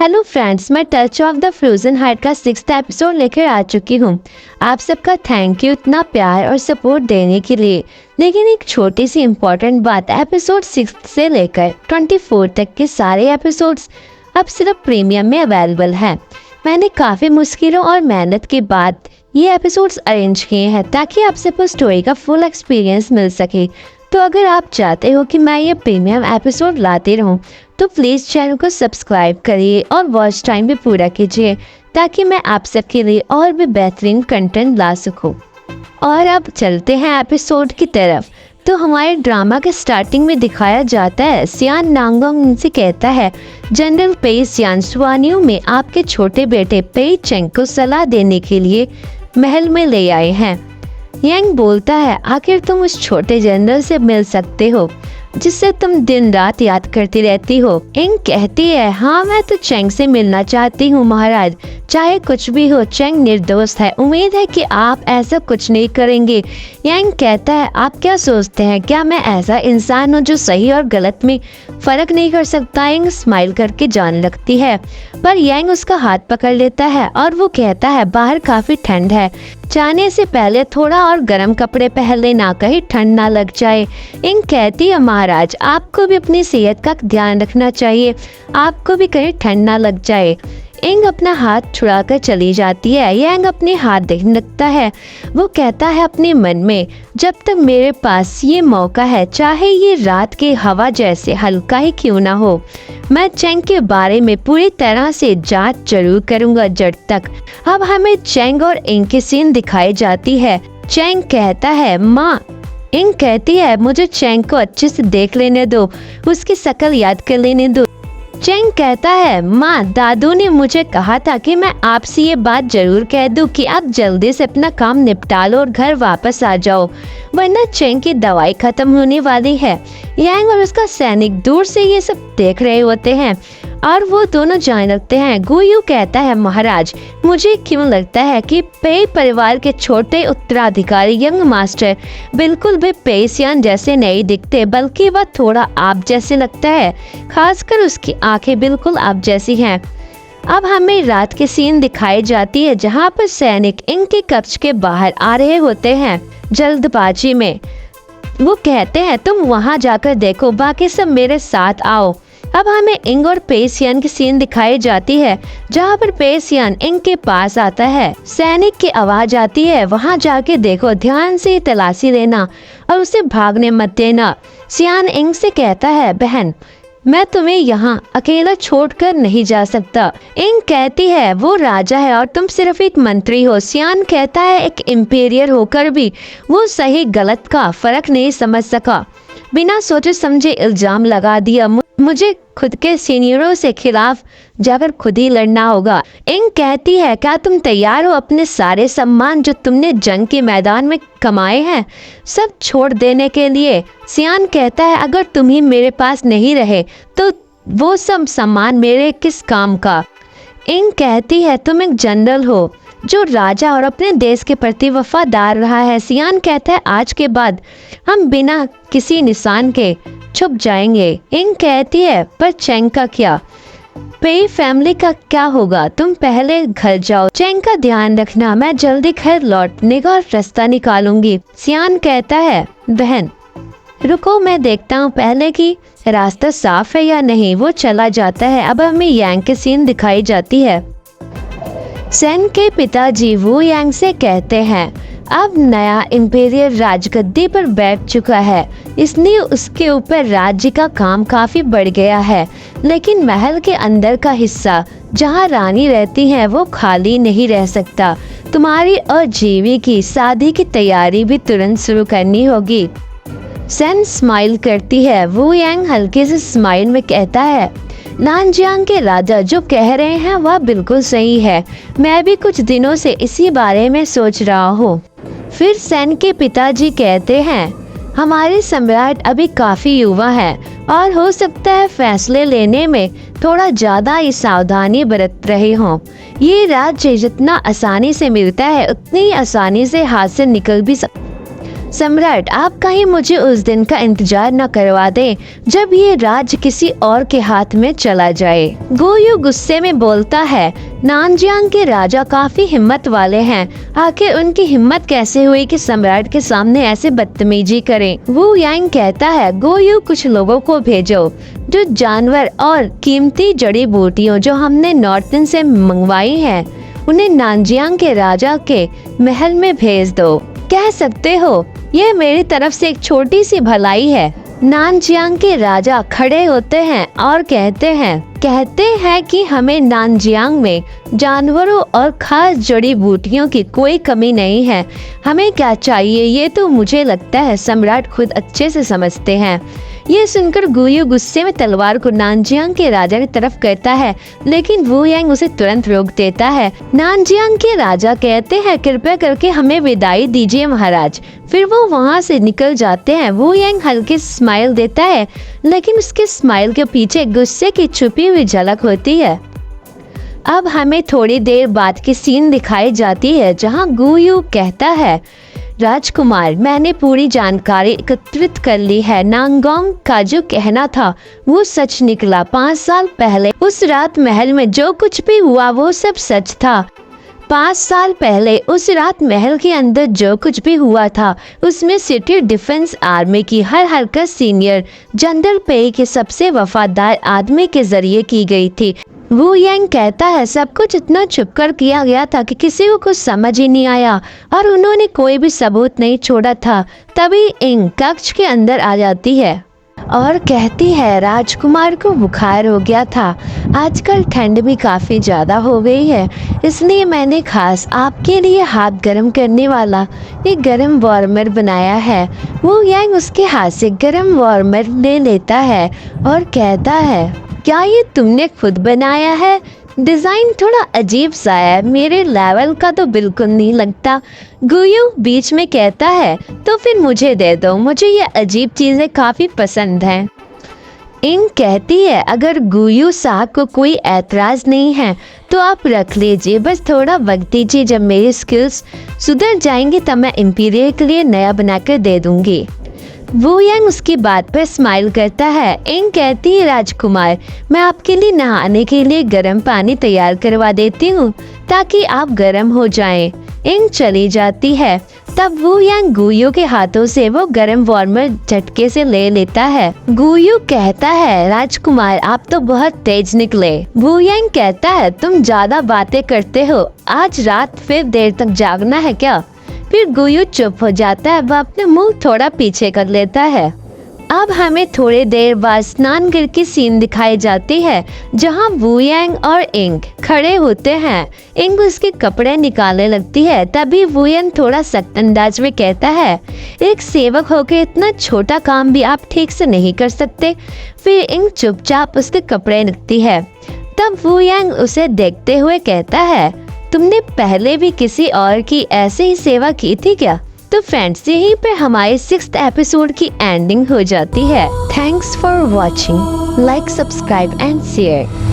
Hello friends, मैं touch of the frozen heart का 6th episode लेकर आ चुकी हूँ। आप सबका थैंक यू इतना प्यार और सपोर्ट देने के लिए। लेकिन एक छोटी सी इम्पोर्टेंट बात, एपिसोड 6 से लेकर 24 तक के सारे एपिसोड्स अब सिर्फ प्रीमियम में अवेलेबल हैं। मैंने काफ़ी मुश्किलों और मेहनत के बाद ये एपिसोड्स अरेंज किए हैं ताकि आप सबको स्टोरी का फुल एक्सपीरियंस मिल सके। तो अगर आप चाहते हो कि मैं ये प्रीमियम एपिसोड लाती रहूं तो प्लीज़ चैनल को सब्सक्राइब करिए और वॉच टाइम भी पूरा कीजिए ताकि मैं आप सबके लिए और भी बेहतरीन कंटेंट ला सकूं। और अब चलते हैं एपिसोड की तरफ। तो हमारे ड्रामा के स्टार्टिंग में दिखाया जाता है सियान नांगोंग उनसे कहता है, जनरल पेई सियान सुआनियों में आपके छोटे बेटे पेई चेंग को सलाह देने के लिए महल में ले आए हैं। यांग बोलता है, आखिर तुम उस छोटे जनरल से मिल सकते हो जिससे तुम दिन रात याद करती रहती हो। इंग कहती है, हाँ मैं तो चेंग से मिलना चाहती हूँ महाराज, चाहे कुछ भी हो चेंग निर्दोष है, उम्मीद है कि आप ऐसा कुछ नहीं करेंगे। यांग कहता है, आप क्या सोचते हैं, क्या मैं ऐसा इंसान हूँ जो सही और गलत में फर्क नहीं कर सकता। इंग स्माइल करके जाने लगती है पर यांग उसका हाथ पकड़ लेता है और वो कहता है, बाहर काफी ठंड है, जाने से पहले थोड़ा और गर्म कपड़े पहन लेना, कहीं ठंड ना लग जाए। इंग कहती है, महाराज आपको भी अपनी सेहत का ध्यान रखना चाहिए, आपको भी कहीं ठंड ना लग जाए। इंग अपना हाथ छुड़ाकर चली जाती है। यांग अपने हाथ देखने लगता है। वो कहता है अपने मन में, जब तक मेरे पास ये मौका है, चाहे ये रात की हवा जैसे हल्का ही क्यों ना हो, मैं चेंग के बारे में पूरी तरह से जांच जरूर करूंगा जड़ तक। अब हमें चेंग और इंग की सीन दिखाई जाती है। चेंग कहता है, माँ। इंग कहती है, मुझे चेंग को अच्छे से देख लेने दो, उसकी शक्ल याद कर लेने दो। चेंग कहता है, माँ दादू ने मुझे कहा था कि मैं आपसे ये बात जरूर कह दूं कि आप जल्दी से अपना काम निपटा लो और घर वापस आ जाओ, वरना चेंग की दवाई खत्म होने वाली है। यांग और उसका सैनिक दूर से ये सब देख रहे होते हैं और वो दोनों जाने लगते हैं। गुयू कहता है, महाराज मुझे क्यों लगता है कि पेई परिवार के छोटे उत्तराधिकारी यंग मास्टर बिल्कुल भी पेई सियान जैसे नहीं दिखते, बल्कि वह थोड़ा आप जैसे लगता है, खासकर उसकी आंखें बिल्कुल आप जैसी हैं। अब हमें रात की सीन दिखाई जाती है जहाँ पर सैनिक इनके कक्ष के बाहर आ रहे होते हैं जल्दबाजी में। वो कहते हैं, तुम वहाँ जाकर देखो, बाकी सब मेरे साथ आओ। अब हमें इंग और पेई सियान की सीन दिखाई जाती है जहाँ पर पेई सियान इंग के पास आता है। सैनिक की आवाज आती है, वहाँ जाके देखो, ध्यान से तलाशी लेना और उसे भागने मत देना। सियान इंग से कहता है, बहन मैं तुम्हें यहाँ अकेला छोड़कर नहीं जा सकता। इंग कहती है, वो राजा है और तुम सिर्फ एक मंत्री हो। सियान कहता है, एक इंपीरियर होकर भी वो सही गलत का फर्क नहीं समझ सका, बिना सोचे समझे इल्जाम लगा दिया। मुझे खुद के सीनियरों से खिलाफ जाकर खुद ही लड़ना होगा। इंग कहती है, क्या तुम तैयार हो अपने सारे सम्मान जो तुमने जंग के मैदान में कमाए हैं सब छोड़ देने के लिए। सियान कहता है, अगर तुम ही मेरे पास नहीं रहे तो वो सब सम्मान मेरे किस काम का। इंग कहती है, तुम एक जनरल हो जो राजा और अपने देश के प्रति वफादार रहा है। सियान कहता है, आज के बाद हम बिना किसी निशान के छुप जाएंगे। इंग कहती है, पर चेंग का क्या, पेई फैमिली का क्या होगा, तुम पहले घर जाओ, चेंग का ध्यान रखना, मैं जल्दी घर लौटने का रास्ता निकालूंगी। सियान कहता है, बहन रुको, मैं देखता हूँ पहले कि रास्ता साफ है या नहीं। वो चला जाता है। अब हमें यांग की सीन दिखाई जाती है। सेन के पिताजी वू यांग से कहते हैं, अब नया इंपीरियर राजगद्दी पर बैठ चुका है, इसलिए उसके ऊपर राज्य का काम काफी बढ़ गया है, लेकिन महल के अंदर का हिस्सा जहां रानी रहती है वो खाली नहीं रह सकता। तुम्हारी और जीवी की शादी की तैयारी भी तुरंत शुरू करनी होगी। सेन स्माइल करती है। वू यांग हल्के से स्माइल में कहता है, नानजियांग के राजा जो कह रहे हैं वह बिल्कुल सही है, मैं भी कुछ दिनों से इसी बारे में सोच रहा हूँ। फिर सेन के पिताजी कहते हैं, हमारे सम्राट अभी काफी युवा है और हो सकता है फैसले लेने में थोड़ा ज्यादा ही सावधानी बरत रहे हों। ये राज्य जितना आसानी से मिलता है उतनी आसानी से हाथ से निकल भी सम्राट, आप कहीं मुझे उस दिन का इंतजार न करवा दे जब ये राज किसी और के हाथ में चला जाए। गुयू गुस्से में बोलता है, नानजियांग के राजा काफी हिम्मत वाले हैं, आखिर उनकी हिम्मत कैसे हुई कि सम्राट के सामने ऐसे बदतमीजी करें। वू यांग कहता है, गुयू कुछ लोगों को भेजो जो जानवर और कीमती जड़ी बूटियों जो हमने नॉर्थन से मंगवाई हैं, उन्हें नानजियांग के राजा के महल में भेज दो। कह सकते हो ये मेरी तरफ से एक छोटी सी भलाई है। नानजियांग के राजा खड़े होते हैं और कहते हैं कि हमें नानजियांग में जानवरों और खास जड़ी बूटियों की कोई कमी नहीं है। हमें क्या चाहिए ये तो मुझे लगता है सम्राट खुद अच्छे से समझते हैं। ये सुनकर गुयू गुस्से में तलवार को नानजियांग के राजा की तरफ करता है, लेकिन वू यांग उसे तुरंत रोक देता है। नानजियांग के राजा कहते हैं, कृपया करके हमें विदाई दीजिए महाराज। फिर वो वहाँ से निकल जाते हैं। वू यांग हल्की स्माइल देता है, लेकिन उसके स्माइल के पीछे गुस्से की छुपी हुई झलक होती है। अब हमें थोड़ी देर बाद की सीन दिखाई जाती है जहाँ गुयू कहता है, राजकुमार, मैंने पूरी जानकारी एकत्रित कर ली है। नांगोंग का जो कहना था वो सच निकला। 5 साल पहले उस रात महल में जो कुछ भी हुआ वो सब सच था। 5 साल पहले उस रात महल के अंदर जो कुछ भी हुआ था उसमें सिटी डिफेंस आर्मी की हर हरकत सीनियर जनरल पेई के सबसे वफादार आदमी के जरिए की गई थी। वू यांग कहता है, सब कुछ इतना छुपकर किया गया था कि किसी को कुछ समझ ही नहीं आया और उन्होंने कोई भी सबूत नहीं छोड़ा था। तभी इंग कक्ष के अंदर आ जाती है और कहती है, राजकुमार को बुखार हो गया था। आजकल ठंड भी काफ़ी ज़्यादा हो गई है, इसलिए मैंने खास आपके लिए हाथ गर्म करने वाला एक गर्म वार्मर बनाया है। वो यांग उसके हाथ से गर्म वार्मर ले लेता है और कहता है, क्या ये तुमने खुद बनाया है? डिज़ाइन थोड़ा अजीब सा है, मेरे लेवल का तो बिल्कुल नहीं लगता। गुयू बीच में कहता है, तो फिर मुझे दे दो, मुझे ये अजीब चीज़ें काफ़ी पसंद हैं। इंग कहती है, अगर गुयू साहब को कोई ऐतराज़ नहीं है तो आप रख लीजिए, बस थोड़ा वक्त दीजिए। जब मेरी स्किल्स सुधर जाएंगी तब मैं इंपीरियल के लिए नया बनाकर दे दूँगी। वू यांग उसकी बात पर स्माइल करता है। इंग कहती है, राजकुमार, मैं आपके लिए नहाने के लिए गर्म पानी तैयार करवा देती हूँ ताकि आप गर्म हो जाएं। इंग चली जाती है। तब वू यांग गुयू के हाथों से वो गर्म वार्मर झटके से ले लेता है। गुयू कहता है, राजकुमार, आप तो बहुत तेज निकले। वू यांग कहता है, तुम ज्यादा बातें करते हो, आज रात फिर देर तक जागना है क्या? फिर गुयू चुप हो जाता है, वह अपने मुंह थोड़ा पीछे कर लेता है। अब हमें थोड़ी देर बाद स्नानगृह की सीन दिखाई जाती है जहां वू यांग और इंग खड़े होते हैं। इंग उसके कपड़े निकालने लगती है। तभी वू यांग थोड़ा सख्त अंदाज में कहता है, एक सेवक होकर इतना छोटा काम भी आप ठीक से नहीं कर सकते। फिर इंग चुपचाप उसके कपड़े निकलती है। तब वू यांग उसे देखते हुए कहता है, तुमने पहले भी किसी और की ऐसे ही सेवा की थी क्या? तो फ्रेंड्स, यहीं पे हमारे 6th एपिसोड की एंडिंग हो जाती है। Thanks for watching, like, subscribe and share.